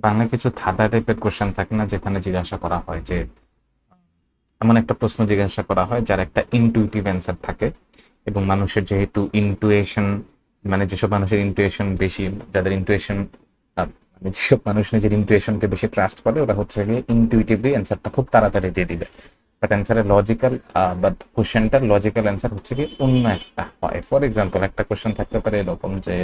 বাংলা কিছু ধাঁধা টাইপের কোশ্চেন থাকে না, যেখানে জিজ্ঞাসা করা হয় যে এমন একটা প্রশ্ন জিজ্ঞাসা করা হয় যার একটা ইনটুইটিভ অ্যান্সার থাকে, এবং মানুষের যেহেতু ইনটুয়েশন, মানে যেসব মানুষের ইনটুয়েশন বেশি, যাদের ইনটুয়েশন মানে যেসব মানুষ নিজের ইনটুয়েশনকে বেশি ট্রাস্ট করে, ওরা হচ্ছে গিয়ে ইনটুইটিভলি অ্যান্সারটা খুব তাড়াতাড়ি দিয়ে দিবে। বাট অ্যান্সারের লজিক্যাল বা কোশ্চেনটার লজিক্যাল অ্যান্সার হচ্ছে কি অন্য একটা হয়। ফর এক্সাম্পল, একটা কোশ্চেন থাকতে পারে এরকম যে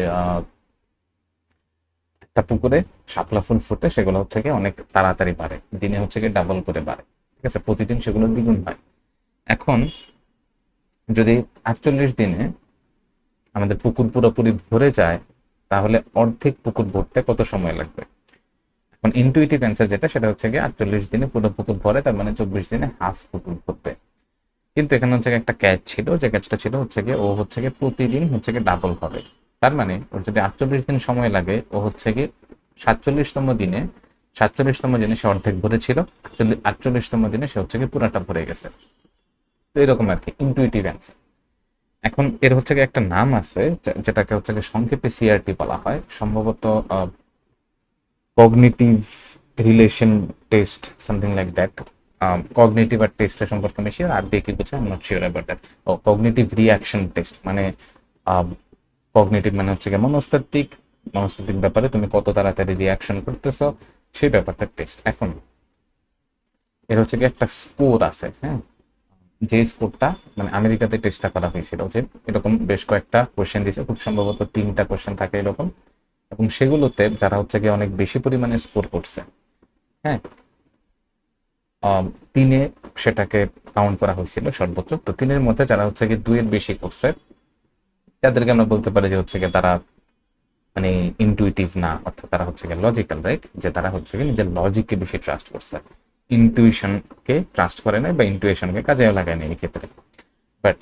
একটা পুকুরে শাপলা ফুল ফুটে, সেগুলো হচ্ছে কি অনেক তাড়াতাড়ি বাড়ে, দিনে হচ্ছে কি ডাবল করে বাড়ে, ঠিক আছে, প্রতিদিন সেগুলো দ্বিগুণ হয়। এখন যদি 48 দিনে আমাদের পুকুর পুরোপুরি ভরে যায়, তাহলে অর্ধেক পুকুর ভরতে কত সময় লাগবে? এখন ইনটুইটিভ অ্যান্সার যেটা, সেটা হচ্ছে গিয়ে 48 দিনে পুরো পুকুর ভরে, তার মানে 24 দিনে হাফ পুকুর ভরবে। কিন্তু এখানে হচ্ছে গিয়ে একটা ক্যাচ ছিল, যে ক্যাচটা ছিল হচ্ছে গিয়ে ও হচ্ছে গিয়ে প্রতিদিন হচ্ছে গিয়ে ডাবল হবে। তার মানে ওর যদি 48 দিন সময় লাগে, ও হচ্ছে গিয়ে 47তম দিনে 47তম দিনে সে অর্ধেক ভরেছিল, 48তম দিনে সে হচ্ছে গিয়ে পুরাটা ভরে গেছে। তো এরকম আর কি ইনটুইটিভ অ্যান্সার। এখন এর হচ্ছে গিয়ে একটা নাম আছে, যেটাকে হচ্ছে গিয়ে সংক্ষেপে সিআরটি বলা হয়, সম্ভবত cognitive relation test, something like that. Cognitive আর টেস্টের সম্পর্কে আমি শিওর, আর দিয়ে কি বলছে I am not sure about that. ও কগনিটিভ রিয়াকশন টেস্ট, মানে কগনিটিভ মানে হচ্ছে গিয়ে মনস্তাত্ত্বিক, মনস্তাত্ত্বিক ব্যাপারে তুমি কত তাড়াতাড়ি রিয়াকশন করতেছ, সেই ব্যাপারটা টেস্ট। এখন এর হচ্ছে গিয়ে একটা স্কোর আছে, হ্যাঁ, যে স্কোরটা মানে আমেরিকাতে টেস্টটা করা হয়েছিল, যে এরকম বেশ কয়েকটা কোশ্চেন দিয়েছে, খুব সম্ভবত 3টা কোশ্চেন থাকে এরকম, এবং সেগুলোতে যারা হচ্ছে গিয়ে অনেক বেশি পরিমাণে স্কোর করছে, হ্যাঁ, 3-এ সেটাকে কাউন্ট করা হয়েছিল সর্বোচ্চ। তো 3-এর মধ্যে যারা হচ্ছে গিয়ে 2-এর বেশি করছে, তাদেরকে আমরা বলতে পারি যে হচ্ছে গিয়ে তারা মানে ইনটুইটিভ না, অর্থাৎ তারা হচ্ছে গিয়ে লজিক্যাল, রাইট, যে তারা হচ্ছে গিয়ে নিজের লজিককে বেশি ট্রাস্ট করছে, ইনটুইশনকে ট্রাস্ট করে নাই বা ইনটুইশনকে কাজেও লাগায় নাই এই ক্ষেত্রে। বাট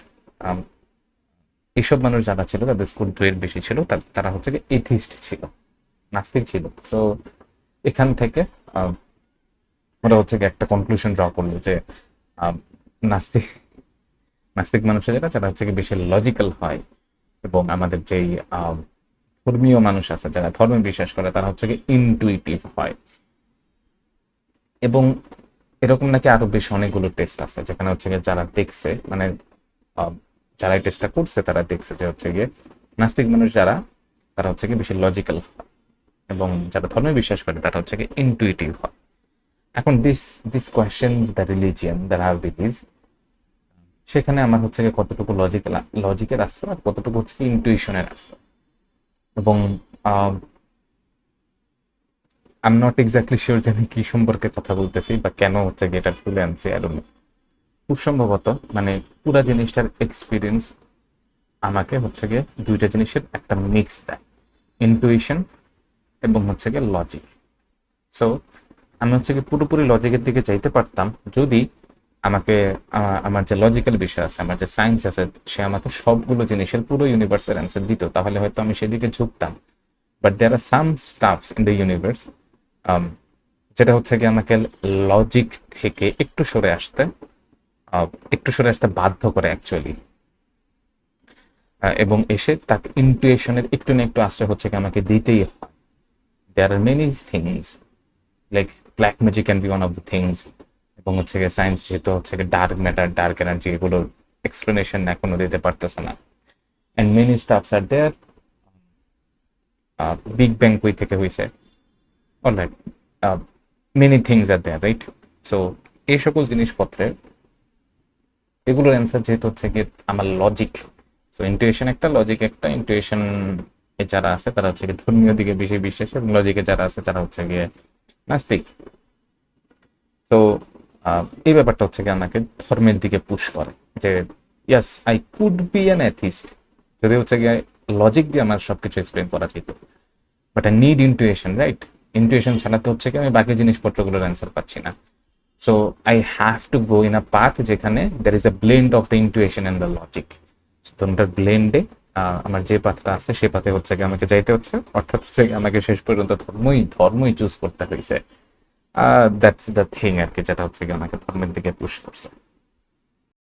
এইসব মানুষ যারা ছিল, তাদের স্কোর 2-এর বেশি ছিল, তারা হচ্ছে গিয়ে এথিস্ট ছিল, নাস্তিক ছিল। সো এখান থেকে ওরা হচ্ছে গিয়ে একটা কনক্লুশন ড্র করলো যে আহ, নাস্তিক নাস্তিক মানুষের যারা হচ্ছে গিয়ে বেশি লজিক্যাল হয়, এবং আমাদের যেই ধর্মীয় মানুষ আছে যারা ধর্মে বিশ্বাস করে, তারা হচ্ছে গিয়ে ইনটুইটিভ হয়। এবং এরকম নাকি আরো বেশ অনেকগুলো টেস্ট আছে, যেখানে হচ্ছে গিয়ে যারা দেখছে, মানে আহ, যারা এই টেস্টটা করছে তারা দেখছে যে হচ্ছে গিয়ে নাস্তিক মানুষ যারা, তারা হচ্ছে গিয়ে বেশি লজিক্যাল হয়, এবং যারা ধর্মে বিশ্বাস করে তারা হচ্ছে গিয়ে ইনটুইটিভ হয়। এখন this questions the religion that I believe, সেখানে আমার হচ্ছে গিয়ে কতটুকু লজিকের আশ্রয় আর কতটুকু হচ্ছে ইনটুইশনের আশ্রয়। এবং I am not exactly sure যে আমি কি সম্পর্কে কথা বলতেছি বা কেন হচ্ছে গিয়ে এটা তুলে আনছি, আর খুব সম্ভবত মানে পুরা জিনিসটার এক্সপিরিয়েন্স আমাকে হচ্ছে গিয়ে দুইটা জিনিসের একটা মিক্স দেয়, ইনটুইশন এবং হচ্ছে গিয়ে লজিক। সো আমি হচ্ছে গিয়ে পুরোপুরি লজিকের দিকে যাইতে পারতাম যদি আমাকে আমার যে লজিক্যাল বিষয় আছে, আমার যে সায়েন্স আছে, সে আমাকে সবগুলো জিনিসের পুরো ইউনিভার্সের অ্যান্সার দিত, তাহলে হয়তো আমি সেদিকে ঝুঁকতাম। But there are some stuffs in the universe যেটা হচ্ছে কি আমাকে লজিক থেকে একটু সরে আসতে বাধ্য করে অ্যাকচুয়ালি, এবং এসে তাকে ইনটুইশনের একটু না একটু আশ্রয় হচ্ছে কি আমাকে দিতেই হয়। There are many things like black magic can be one of the things, এবং হচ্ছে গিয়ে সায়েন্স যেহেতু হচ্ছে গিয়ে ডার্ক ম্যাটার, ডার্ক এনার্জি, এগুলোর এক্সপ্লেনেশন এখনো দিতে পারতেছে না। And many stuffs are there, big bang কই থেকে হয়েছে, alright, many things are there, right. So এই সকল জিনিসপত্রের এগুলোর অ্যান্সার যেহেতু হচ্ছে গিয়ে আমার লজিক, সো ইন্টুইশন একটা, লজিক একটা। ইন্টুইশন এ যারা আছে তারা হচ্ছে গিয়ে ধর্মীয় দিকে বেশি বিশ্বাসী, এবং লজিকে যারা আছে তারা হচ্ছে গিয়ে নাস্তিক। তো এই ব্যাপারটা হচ্ছে গিয়ে আমাকে ধর্মের দিকে পুশ করে, যে yes I could be an atheist, যদি হচ্ছে গিয়ে লজিক দিয়ে আমার সবকিছু এক্সপ্লেন করা যেত। But I need intuition, right. Intuition ছাড়া তো হচ্ছে কি আমি বাকি জিনিসপত্রগুলোর অ্যান্সার পাচ্ছি না। So I have to go in a path যেখানে there is a blend of the intuition and the logic. তোমরা ব্লেন্ডে আমার যে পাথটা আছে সে পাথে হচ্ছে গিয়ে আমাকে যাইতে হচ্ছে, অর্থাৎ হচ্ছে আমাকে শেষ পর্যন্ত ধর্মই চুজ করতে হয়েছে। দ্যাটস দ্য থিং আর কি, যেটা হচ্ছে গিয়ে আমাকে ধর্মের দিকে পুশ করছে।